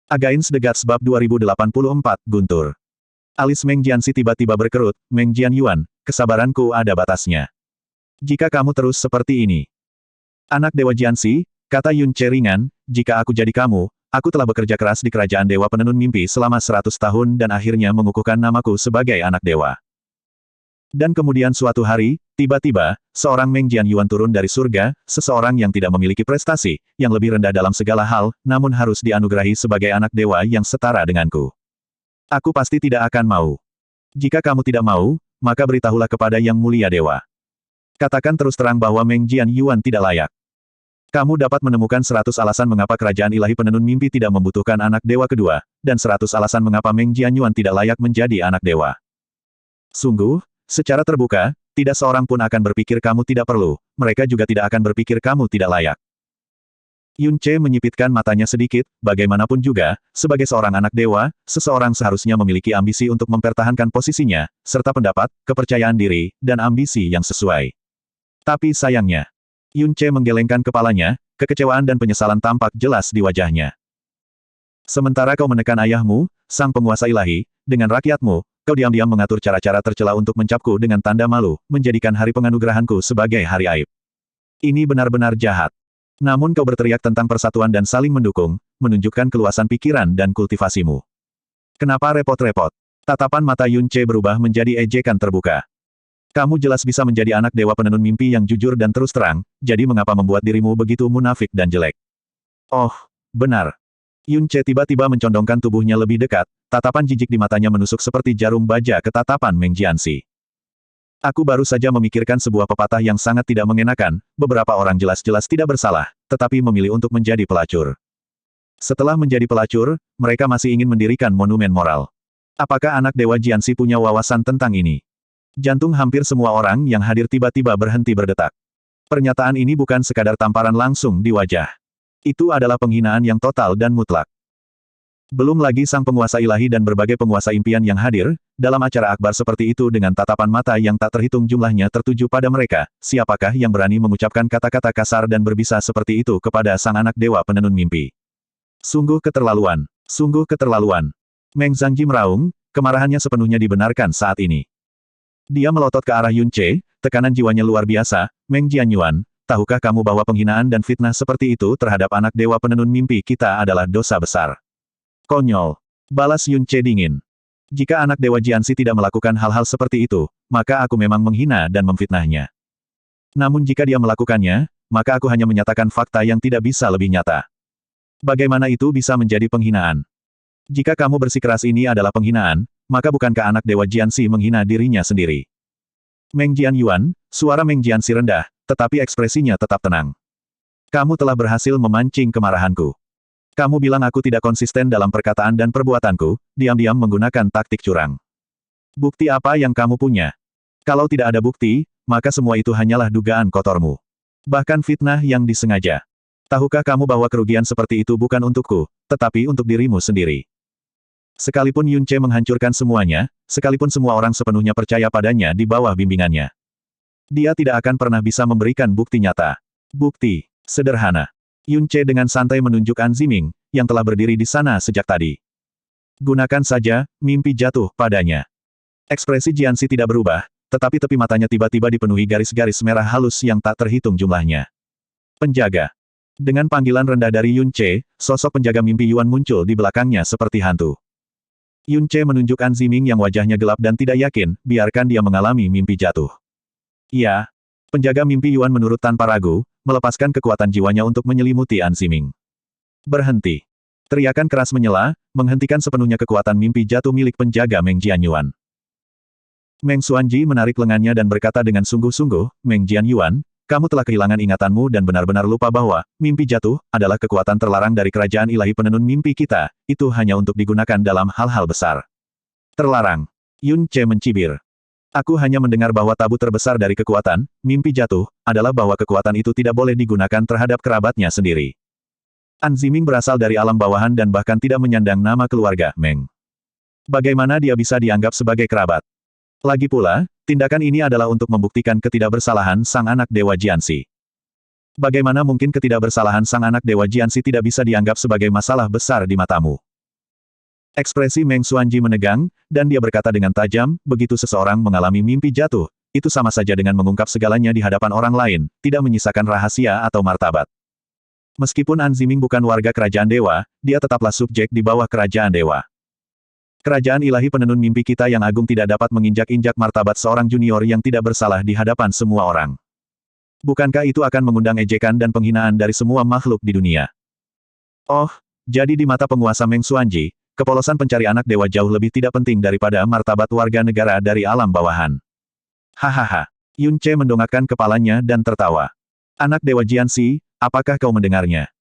Against the Gods bab 2084, Guntur. Alis Meng Jianxi tiba-tiba berkerut, Meng Jianyuan, kesabaranku ada batasnya. Jika kamu terus seperti ini. Anak Dewa Jianxi, kata Yun Ce ringan, jika aku jadi kamu, aku telah bekerja keras di kerajaan Dewa Penenun Mimpi selama 100 tahun dan akhirnya mengukuhkan namaku sebagai anak dewa. Dan kemudian suatu hari, tiba-tiba, seorang Meng Jianyuan turun dari surga, seseorang yang tidak memiliki prestasi, yang lebih rendah dalam segala hal, namun harus dianugerahi sebagai anak dewa yang setara denganku. Aku pasti tidak akan mau. Jika kamu tidak mau, maka beritahulah kepada Yang Mulia Dewa. Katakan terus terang bahwa Meng Jianyuan tidak layak. Kamu dapat menemukan 100 alasan mengapa kerajaan ilahi penenun mimpi tidak membutuhkan anak dewa kedua, dan 100 alasan mengapa Meng Jianyuan tidak layak menjadi anak dewa. Sungguh, secara terbuka, tidak seorang pun akan berpikir kamu tidak perlu, mereka juga tidak akan berpikir kamu tidak layak. Yun Ce menyipitkan matanya sedikit, bagaimanapun juga, sebagai seorang anak dewa, seseorang seharusnya memiliki ambisi untuk mempertahankan posisinya, serta pendapat, kepercayaan diri, dan ambisi yang sesuai. Tapi sayangnya, Yun Ce menggelengkan kepalanya, kekecewaan dan penyesalan tampak jelas di wajahnya. Sementara kau menekan ayahmu, sang penguasa ilahi, dengan rakyatmu, kau diam-diam mengatur cara-cara tercela untuk mencapku dengan tanda malu, menjadikan hari penganugerahanku sebagai hari aib. Ini benar-benar jahat. Namun kau berteriak tentang persatuan dan saling mendukung, menunjukkan keluasan pikiran dan kultivasimu. Kenapa repot-repot? Tatapan mata Yun Ce berubah menjadi ejekan terbuka. Kamu jelas bisa menjadi anak dewa penenun mimpi yang jujur dan terus terang, jadi mengapa membuat dirimu begitu munafik dan jelek? Oh, benar. Yun Ce tiba-tiba mencondongkan tubuhnya lebih dekat, tatapan jijik di matanya menusuk seperti jarum baja ke tatapan Meng Jianxi. Aku baru saja memikirkan sebuah pepatah yang sangat tidak mengenakan, beberapa orang jelas-jelas tidak bersalah, tetapi memilih untuk menjadi pelacur. Setelah menjadi pelacur, mereka masih ingin mendirikan monumen moral. Apakah anak dewa Jianxi punya wawasan tentang ini? Jantung hampir semua orang yang hadir tiba-tiba berhenti berdetak. Pernyataan ini bukan sekadar tamparan langsung di wajah. Itu adalah penghinaan yang total dan mutlak. Belum lagi sang penguasa ilahi dan berbagai penguasa impian yang hadir, dalam acara akbar seperti itu dengan tatapan mata yang tak terhitung jumlahnya tertuju pada mereka, siapakah yang berani mengucapkan kata-kata kasar dan berbisa seperti itu kepada sang anak dewa penenun mimpi? Sungguh keterlaluan. Sungguh keterlaluan. Meng Zhangji meraung, kemarahannya sepenuhnya dibenarkan saat ini. Dia melotot ke arah Yun Ce, tekanan jiwanya luar biasa, Meng Jianyuan, tahukah kamu bahwa penghinaan dan fitnah seperti itu terhadap anak dewa penenun mimpi kita adalah dosa besar? Konyol. Balas Yun Ce dingin. Jika anak dewa Jianxi tidak melakukan hal-hal seperti itu, maka aku memang menghina dan memfitnahnya. Namun jika dia melakukannya, maka aku hanya menyatakan fakta yang tidak bisa lebih nyata. Bagaimana itu bisa menjadi penghinaan? Jika kamu bersikeras ini adalah penghinaan, maka bukankah anak dewa Jianxi menghina dirinya sendiri? Meng Jianyuan, suara Meng Jianxi rendah, tetapi ekspresinya tetap tenang. Kamu telah berhasil memancing kemarahanku. Kamu bilang aku tidak konsisten dalam perkataan dan perbuatanku, diam-diam menggunakan taktik curang. Bukti apa yang kamu punya? Kalau tidak ada bukti, maka semua itu hanyalah dugaan kotormu. Bahkan fitnah yang disengaja. Tahukah kamu bahwa kerugian seperti itu bukan untukku, tetapi untuk dirimu sendiri? Sekalipun Yun Ce menghancurkan semuanya, sekalipun semua orang sepenuhnya percaya padanya di bawah bimbingannya, dia tidak akan pernah bisa memberikan bukti nyata. Bukti sederhana. Yun Ce dengan santai menunjuk An Ziming, yang telah berdiri di sana sejak tadi. Gunakan saja, mimpi jatuh padanya. Ekspresi Jianxi tidak berubah, tetapi tepi matanya tiba-tiba dipenuhi garis-garis merah halus yang tak terhitung jumlahnya. Penjaga. Dengan panggilan rendah dari Yun Ce, sosok penjaga mimpi Yuan muncul di belakangnya seperti hantu. Yun Ce menunjuk An Ziming yang wajahnya gelap dan tidak yakin, biarkan dia mengalami mimpi jatuh. Iya. Penjaga mimpi Yuan menurut tanpa ragu, melepaskan kekuatan jiwanya untuk menyelimuti An Ziming. Berhenti. Teriakan keras menyela, menghentikan sepenuhnya kekuatan mimpi jatuh milik penjaga Meng Jianyuan. Meng Xuanji menarik lengannya dan berkata dengan sungguh-sungguh, Meng Jianyuan, kamu telah kehilangan ingatanmu dan benar-benar lupa bahwa, mimpi jatuh, adalah kekuatan terlarang dari kerajaan ilahi penenun mimpi kita, itu hanya untuk digunakan dalam hal-hal besar. Terlarang. Yun Ce mencibir. Aku hanya mendengar bahwa tabu terbesar dari kekuatan, mimpi jatuh, adalah bahwa kekuatan itu tidak boleh digunakan terhadap kerabatnya sendiri. An Ziming berasal dari alam bawahan dan bahkan tidak menyandang nama keluarga, Meng. Bagaimana dia bisa dianggap sebagai kerabat? Lagi pula, tindakan ini adalah untuk membuktikan ketidakbersalahan sang anak dewa Jianxi. Bagaimana mungkin ketidakbersalahan sang anak dewa Jianxi tidak bisa dianggap sebagai masalah besar di matamu? Ekspresi Meng Xuanji menegang, dan dia berkata dengan tajam, begitu seseorang mengalami mimpi jatuh, itu sama saja dengan mengungkap segalanya di hadapan orang lain, tidak menyisakan rahasia atau martabat. Meskipun An Ziming bukan warga kerajaan dewa, dia tetaplah subjek di bawah kerajaan dewa. Kerajaan ilahi penenun mimpi kita yang agung tidak dapat menginjak-injak martabat seorang junior yang tidak bersalah di hadapan semua orang. Bukankah itu akan mengundang ejekan dan penghinaan dari semua makhluk di dunia? Oh, jadi di mata penguasa Meng Xuanji, kepolosan pencari anak dewa jauh lebih tidak penting daripada martabat warga negara dari alam bawahan. Hahaha. Yun Ce mendongakkan kepalanya dan tertawa. Anak dewa Jianxi, apakah kau mendengarnya?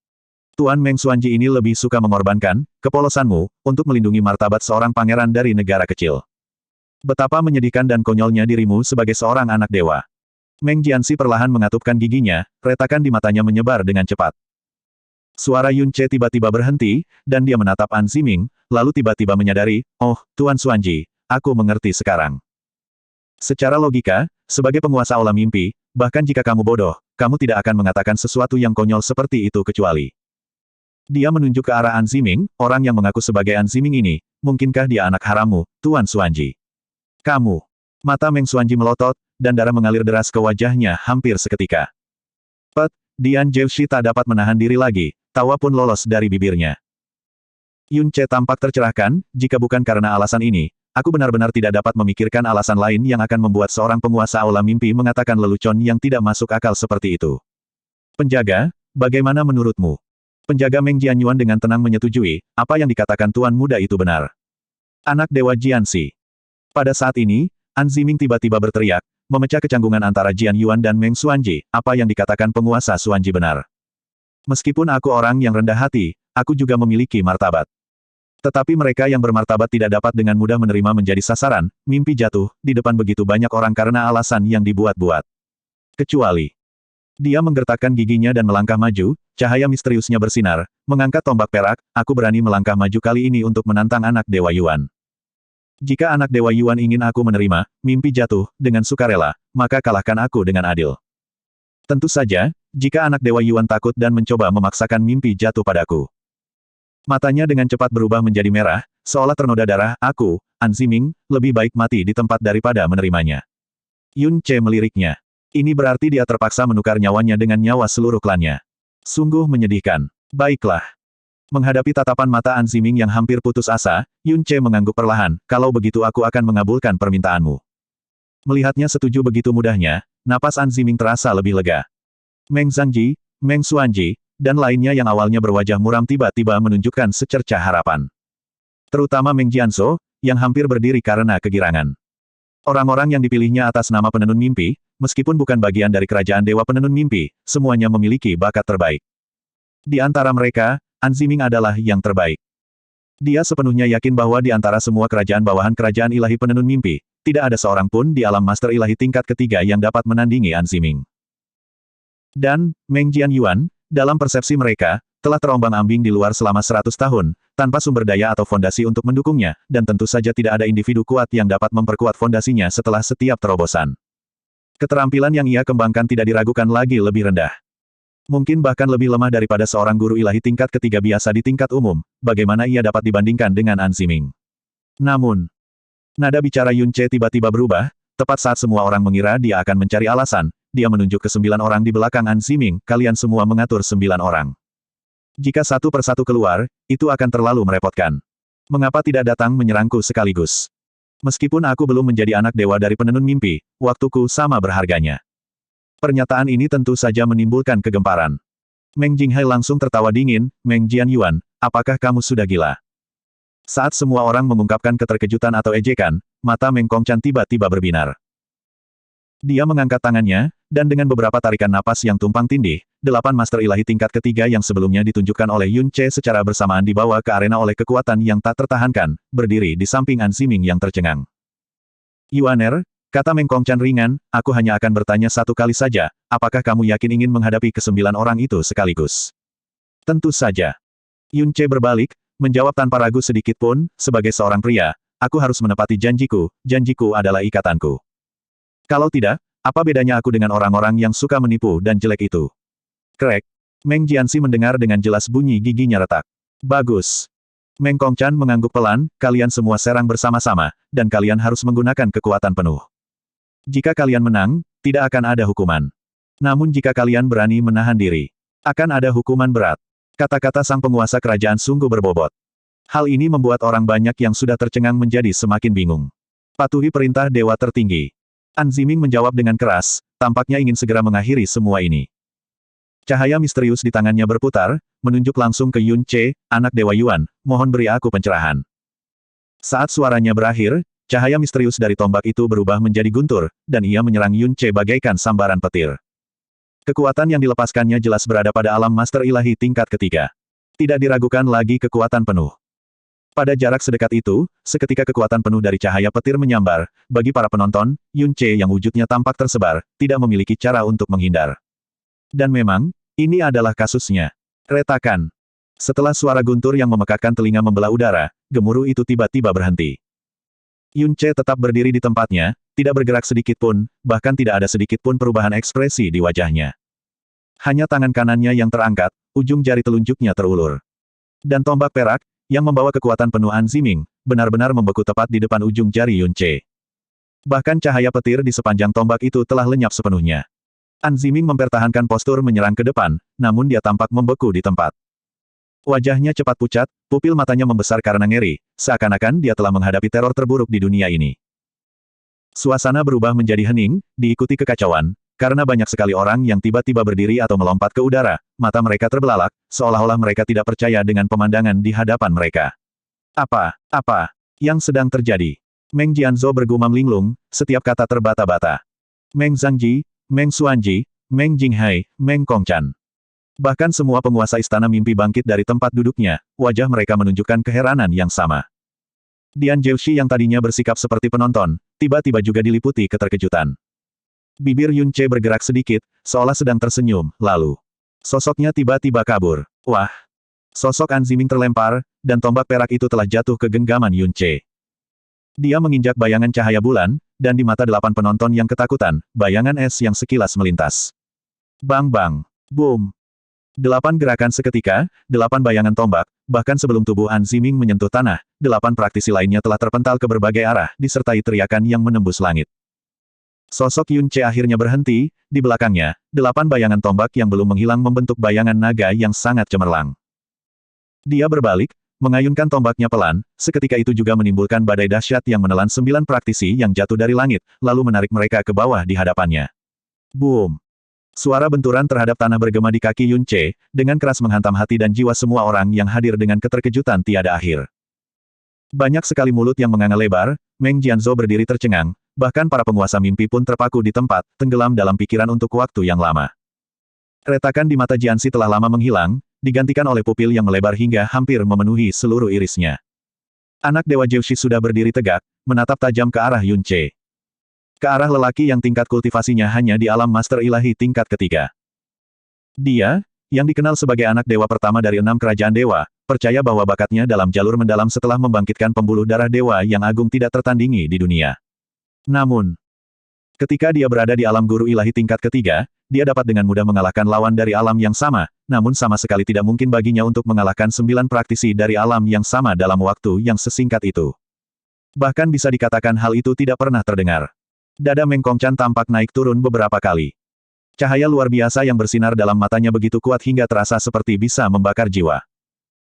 Tuan Meng Xuanji ini lebih suka mengorbankan kepolosanmu untuk melindungi martabat seorang pangeran dari negara kecil. Betapa menyedihkan dan konyolnya dirimu sebagai seorang anak dewa. Meng Jianxi perlahan mengatupkan giginya, retakan di matanya menyebar dengan cepat. Suara Yun Ce tiba-tiba berhenti, dan dia menatap An Ziming, lalu tiba-tiba menyadari, oh, Tuan Xuanji, aku mengerti sekarang. Secara logika, sebagai penguasa aula mimpi, bahkan jika kamu bodoh, kamu tidak akan mengatakan sesuatu yang konyol seperti itu kecuali. Dia menunjuk ke arah An Ziming, orang yang mengaku sebagai An Ziming ini, mungkinkah dia anak harammu, Tuan Xuanji? Kamu. Mata Meng Xuanji melotot, dan darah mengalir deras ke wajahnya hampir seketika. Dian Zhouxi tak dapat menahan diri lagi, tawa pun lolos dari bibirnya. Yun Ce tampak tercerahkan, jika bukan karena alasan ini, aku benar-benar tidak dapat memikirkan alasan lain yang akan membuat seorang penguasa aula mimpi mengatakan lelucon yang tidak masuk akal seperti itu. Penjaga, bagaimana menurutmu? Penjaga Meng Jianyuan dengan tenang menyetujui, apa yang dikatakan tuan muda itu benar. Anak dewa Jianxi. Pada saat ini, An Ziming tiba-tiba berteriak, memecah kecanggungan antara Jian Yuan dan Meng Xuanji, apa yang dikatakan penguasa Xuanji benar. Meskipun aku orang yang rendah hati, aku juga memiliki martabat. Tetapi mereka yang bermartabat tidak dapat dengan mudah menerima menjadi sasaran, mimpi jatuh, di depan begitu banyak orang karena alasan yang dibuat-buat. Kecuali. Dia menggertakkan giginya dan melangkah maju, cahaya misteriusnya bersinar, mengangkat tombak perak, aku berani melangkah maju kali ini untuk menantang anak Dewa Yuan. Jika anak Dewa Yuan ingin aku menerima, mimpi jatuh, dengan sukarela, maka kalahkan aku dengan adil. Tentu saja, jika anak Dewa Yuan takut dan mencoba memaksakan mimpi jatuh padaku. Matanya dengan cepat berubah menjadi merah, seolah ternoda darah, aku, An Ziming, lebih baik mati di tempat daripada menerimanya. Yun Ce meliriknya. Ini berarti dia terpaksa menukar nyawanya dengan nyawa seluruh klannya. Sungguh menyedihkan. Baiklah. Menghadapi tatapan mata An Ziming yang hampir putus asa, Yun Ce mengangguk perlahan, kalau begitu aku akan mengabulkan permintaanmu. Melihatnya setuju begitu mudahnya, napas An Ziming terasa lebih lega. Meng Zhangji, Meng Xuanji, dan lainnya yang awalnya berwajah muram tiba-tiba menunjukkan secercah harapan. Terutama Meng Jianzhou, yang hampir berdiri karena kegirangan. Orang-orang yang dipilihnya atas nama penenun mimpi, meskipun bukan bagian dari kerajaan Dewa Penenun Mimpi, semuanya memiliki bakat terbaik. Di antara mereka, An Ziming adalah yang terbaik. Dia sepenuhnya yakin bahwa di antara semua kerajaan bawahan kerajaan ilahi penenun mimpi, tidak ada seorang pun di alam master ilahi tingkat ketiga yang dapat menandingi An Ziming. Dan, Meng Jianyuan, dalam persepsi mereka, telah terombang-ambing di luar selama 100 tahun, tanpa sumber daya atau fondasi untuk mendukungnya, dan tentu saja tidak ada individu kuat yang dapat memperkuat fondasinya setelah setiap terobosan. Keterampilan yang ia kembangkan tidak diragukan lagi lebih rendah. Mungkin bahkan lebih lemah daripada seorang guru ilahi tingkat ketiga biasa di tingkat umum, bagaimana ia dapat dibandingkan dengan An Ziming. Namun, nada bicara Yun Ce tiba-tiba berubah, tepat saat semua orang mengira dia akan mencari alasan, dia menunjuk ke 9 orang di belakang An Ziming, kalian semua mengatur 9 orang. Jika satu persatu keluar, itu akan terlalu merepotkan. Mengapa tidak datang menyerangku sekaligus? Meskipun aku belum menjadi anak dewa dari penenun mimpi, waktuku sama berharganya. Pernyataan ini tentu saja menimbulkan kegemparan. Meng Jinghai langsung tertawa dingin, Meng Jianyuan, apakah kamu sudah gila? Saat semua orang mengungkapkan keterkejutan atau ejekan, mata Meng Kongchan tiba-tiba berbinar. Dia mengangkat tangannya, dan dengan beberapa tarikan napas yang tumpang tindih, 8 master ilahi tingkat ketiga yang sebelumnya ditunjukkan oleh Yun Ce secara bersamaan dibawa ke arena oleh kekuatan yang tak tertahankan, berdiri di samping An Ziming yang tercengang. Yuaner, kata Meng Kongchan ringan, aku hanya akan bertanya satu kali saja, apakah kamu yakin ingin menghadapi ke-9 orang itu sekaligus? Tentu saja. Yun Ce berbalik, menjawab tanpa ragu sedikit pun, sebagai seorang pria, aku harus menepati janjiku adalah ikatanku. Kalau tidak, apa bedanya aku dengan orang-orang yang suka menipu dan jelek itu? Krek. Meng Jianxi mendengar dengan jelas bunyi giginya retak. Bagus. Meng Kongchan mengangguk pelan, kalian semua serang bersama-sama, dan kalian harus menggunakan kekuatan penuh. Jika kalian menang, tidak akan ada hukuman. Namun jika kalian berani menahan diri, akan ada hukuman berat. Kata-kata sang penguasa kerajaan sungguh berbobot. Hal ini membuat orang banyak yang sudah tercengang menjadi semakin bingung. Patuhi perintah dewa tertinggi. An Ziming menjawab dengan keras, tampaknya ingin segera mengakhiri semua ini. Cahaya misterius di tangannya berputar, menunjuk langsung ke Yun Ce, anak Dewa Yuan, mohon beri aku pencerahan. Saat suaranya berakhir, cahaya misterius dari tombak itu berubah menjadi guntur, dan ia menyerang Yun Ce bagaikan sambaran petir. Kekuatan yang dilepaskannya jelas berada pada alam master ilahi tingkat ketiga. Tidak diragukan lagi kekuatan penuh. Pada jarak sedekat itu, seketika kekuatan penuh dari cahaya petir menyambar, bagi para penonton, Yun Ce yang wujudnya tampak tersebar, tidak memiliki cara untuk menghindar. Dan memang, ini adalah kasusnya. Retakan. Setelah suara guntur yang memekakkan telinga membelah udara, gemuruh itu tiba-tiba berhenti. Yun Ce tetap berdiri di tempatnya, tidak bergerak sedikit pun, bahkan tidak ada sedikit pun perubahan ekspresi di wajahnya. Hanya tangan kanannya yang terangkat, ujung jari telunjuknya terulur. Dan tombak perak, yang membawa kekuatan penuh An Ziming, benar-benar membeku tepat di depan ujung jari Yun Ce. Bahkan cahaya petir di sepanjang tombak itu telah lenyap sepenuhnya. An Ziming mempertahankan postur menyerang ke depan, namun dia tampak membeku di tempat. Wajahnya cepat pucat, pupil matanya membesar karena ngeri, seakan-akan dia telah menghadapi teror terburuk di dunia ini. Suasana berubah menjadi hening, diikuti kekacauan, karena banyak sekali orang yang tiba-tiba berdiri atau melompat ke udara, mata mereka terbelalak, seolah-olah mereka tidak percaya dengan pemandangan di hadapan mereka. Apa yang sedang terjadi? Meng Jianzhou bergumam linglung, setiap kata terbata-bata. Meng Zhangji, Meng Xuanji, Meng Jinghai, Meng Kongchan. Bahkan semua penguasa istana mimpi bangkit dari tempat duduknya, wajah mereka menunjukkan keheranan yang sama. Dian Zhouxi yang tadinya bersikap seperti penonton, tiba-tiba juga diliputi keterkejutan. Bibir Yun Ce bergerak sedikit, seolah sedang tersenyum, lalu sosoknya tiba-tiba kabur. Wah! Sosok An Ziming terlempar, dan tombak perak itu telah jatuh ke genggaman Yun Ce. Dia menginjak bayangan cahaya bulan, dan di mata 8 penonton yang ketakutan, bayangan es yang sekilas melintas. Bang bang! Boom! 8 gerakan seketika, 8 bayangan tombak, bahkan sebelum tubuh An Ziming menyentuh tanah, 8 praktisi lainnya telah terpental ke berbagai arah, disertai teriakan yang menembus langit. Sosok Yun Ce akhirnya berhenti, di belakangnya, 8 bayangan tombak yang belum menghilang membentuk bayangan naga yang sangat cemerlang. Dia berbalik, mengayunkan tombaknya pelan, seketika itu juga menimbulkan badai dahsyat yang menelan 9 praktisi yang jatuh dari langit, lalu menarik mereka ke bawah di hadapannya. Boom! Suara benturan terhadap tanah bergema di kaki Yun Ce, dengan keras menghantam hati dan jiwa semua orang yang hadir dengan keterkejutan tiada akhir. Banyak sekali mulut yang menganga lebar, Meng Jianzhou berdiri tercengang, bahkan para penguasa mimpi pun terpaku di tempat, tenggelam dalam pikiran untuk waktu yang lama. Retakan di mata Jianxi telah lama menghilang, digantikan oleh pupil yang melebar hingga hampir memenuhi seluruh irisnya. Anak Dewa Zhouxi sudah berdiri tegak, menatap tajam ke arah Yun Ce. Ke arah lelaki yang tingkat kultivasinya hanya di alam master ilahi tingkat ketiga. Dia, yang dikenal sebagai anak dewa pertama dari 6 kerajaan dewa, percaya bahwa bakatnya dalam jalur mendalam setelah membangkitkan pembuluh darah dewa yang agung tidak tertandingi di dunia. Namun, ketika dia berada di alam guru ilahi tingkat ketiga, dia dapat dengan mudah mengalahkan lawan dari alam yang sama, namun sama sekali tidak mungkin baginya untuk mengalahkan 9 praktisi dari alam yang sama dalam waktu yang sesingkat itu. Bahkan bisa dikatakan hal itu tidak pernah terdengar. Dada Meng Kongchan tampak naik turun beberapa kali. Cahaya luar biasa yang bersinar dalam matanya begitu kuat hingga terasa seperti bisa membakar jiwa.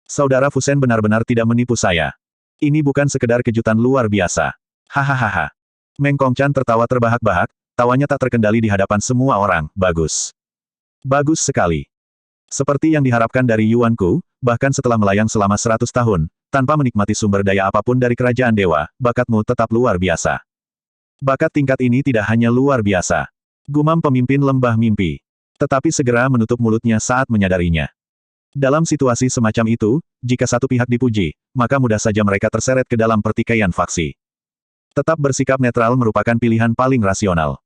Saudara Fusen benar-benar tidak menipu saya. Ini bukan sekedar kejutan luar biasa. Hahaha. Meng Kongchan tertawa terbahak-bahak, tawanya tak terkendali di hadapan semua orang, bagus. Bagus sekali. Seperti yang diharapkan dari Yuanku, bahkan setelah melayang selama 100 tahun, tanpa menikmati sumber daya apapun dari kerajaan dewa, bakatmu tetap luar biasa. Bakat tingkat ini tidak hanya luar biasa. Gumam pemimpin lembah mimpi. Tetapi segera menutup mulutnya saat menyadarinya. Dalam situasi semacam itu, jika satu pihak dipuji, maka mudah saja mereka terseret ke dalam pertikaian faksi. Tetap bersikap netral merupakan pilihan paling rasional.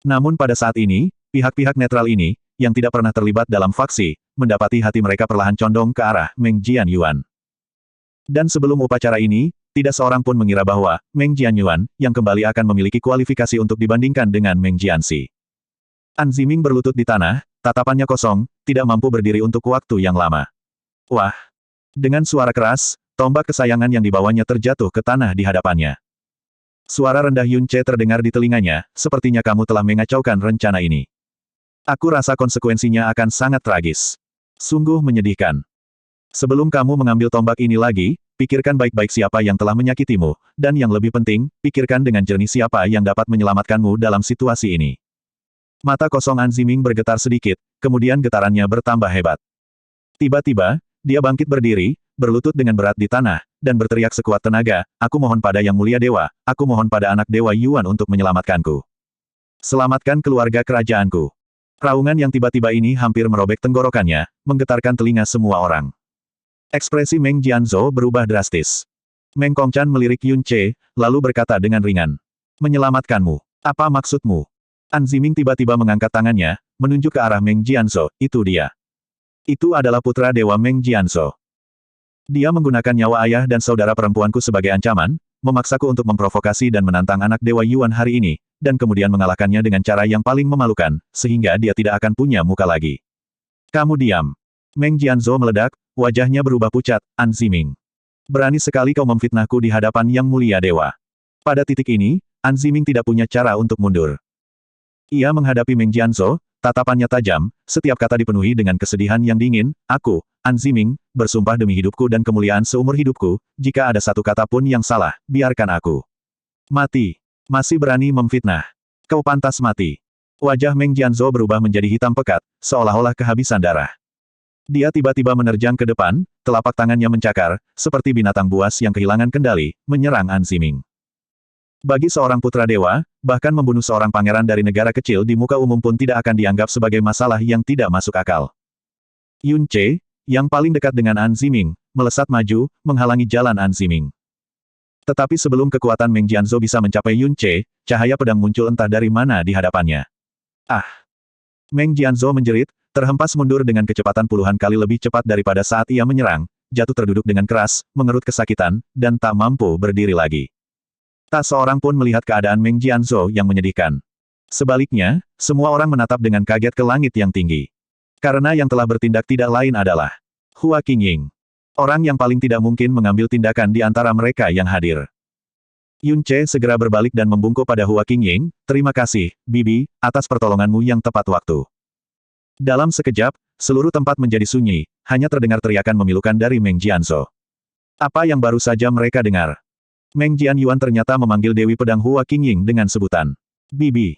Namun pada saat ini, pihak-pihak netral ini, yang tidak pernah terlibat dalam faksi, mendapati hati mereka perlahan condong ke arah Meng Jianyuan. Dan sebelum upacara ini, tidak seorang pun mengira bahwa Meng Jianyuan, yang kembali akan memiliki kualifikasi untuk dibandingkan dengan Meng Jianxi. An Ziming berlutut di tanah, tatapannya kosong, tidak mampu berdiri untuk waktu yang lama. Wah! Dengan suara keras, Tombak kesayangan yang dibawanya terjatuh ke tanah di hadapannya. Suara rendah Yun Ce terdengar di telinganya, sepertinya kamu telah mengacaukan rencana ini. Aku rasa konsekuensinya akan sangat tragis. Sungguh menyedihkan. Sebelum kamu mengambil tombak ini lagi, pikirkan baik-baik siapa yang telah menyakitimu, dan yang lebih penting, pikirkan dengan jernih siapa yang dapat menyelamatkanmu dalam situasi ini. Mata kosong An Ziming bergetar sedikit, kemudian getarannya bertambah hebat. Tiba-tiba, dia bangkit berdiri, berlutut dengan berat di tanah, dan berteriak sekuat tenaga, aku mohon pada Yang Mulia Dewa, aku mohon pada anak Dewa Yuan untuk menyelamatkanku. Selamatkan keluarga kerajaanku. Raungan yang tiba-tiba ini hampir merobek tenggorokannya, menggetarkan telinga semua orang. Ekspresi Meng Jianzhou berubah drastis. Meng Kongchan melirik Yun Ce, lalu berkata dengan ringan. Menyelamatkanmu. Apa maksudmu? An Ziming tiba-tiba mengangkat tangannya, menunjuk ke arah Meng Jianzhou, itu dia. Itu adalah putra Dewa Meng Jianzhou. Dia menggunakan nyawa ayah dan saudara perempuanku sebagai ancaman, memaksaku untuk memprovokasi dan menantang anak Dewa Yuan hari ini, dan kemudian mengalahkannya dengan cara yang paling memalukan, sehingga dia tidak akan punya muka lagi. Kamu diam. Meng Jianzhou meledak, wajahnya berubah pucat, An Ziming. Berani sekali kau memfitnahku di hadapan Yang Mulia Dewa. Pada titik ini, An Ziming tidak punya cara untuk mundur. Ia menghadapi Meng Jianzhou, tatapannya tajam, setiap kata dipenuhi dengan kesedihan yang dingin, aku, An Ziming, bersumpah demi hidupku dan kemuliaan seumur hidupku, jika ada satu kata pun yang salah, biarkan aku mati. Masih berani memfitnah. Kau pantas mati. Wajah Meng Jianzhou berubah menjadi hitam pekat, seolah-olah kehabisan darah. Dia tiba-tiba menerjang ke depan, telapak tangannya mencakar, seperti binatang buas yang kehilangan kendali, menyerang An Ziming. Bagi seorang putra dewa, bahkan membunuh seorang pangeran dari negara kecil di muka umum pun tidak akan dianggap sebagai masalah yang tidak masuk akal. Yun Ce, yang paling dekat dengan An Ziming, melesat maju, menghalangi jalan An Ziming. Tetapi sebelum kekuatan Meng Jianzhou bisa mencapai Yun Ce, cahaya pedang muncul entah dari mana di hadapannya. Ah! Meng Jianzhou menjerit, terhempas mundur dengan kecepatan puluhan kali lebih cepat daripada saat ia menyerang, jatuh terduduk dengan keras, mengerut kesakitan, dan tak mampu berdiri lagi. Tak seorang pun melihat keadaan Meng Jianzhou yang menyedihkan. Sebaliknya, semua orang menatap dengan kaget ke langit yang tinggi. Karena yang telah bertindak tidak lain adalah Hua Qingying. Orang yang paling tidak mungkin mengambil tindakan di antara mereka yang hadir. Yun Ce segera berbalik dan membungkuk pada Hua Qingying, terima kasih, Bibi, atas pertolonganmu yang tepat waktu. Dalam sekejap, seluruh tempat menjadi sunyi, hanya terdengar teriakan memilukan dari Meng Jianzhou. Apa yang baru saja mereka dengar? Meng Jianyuan ternyata memanggil Dewi Pedang Hua Qingying dengan sebutan Bibi.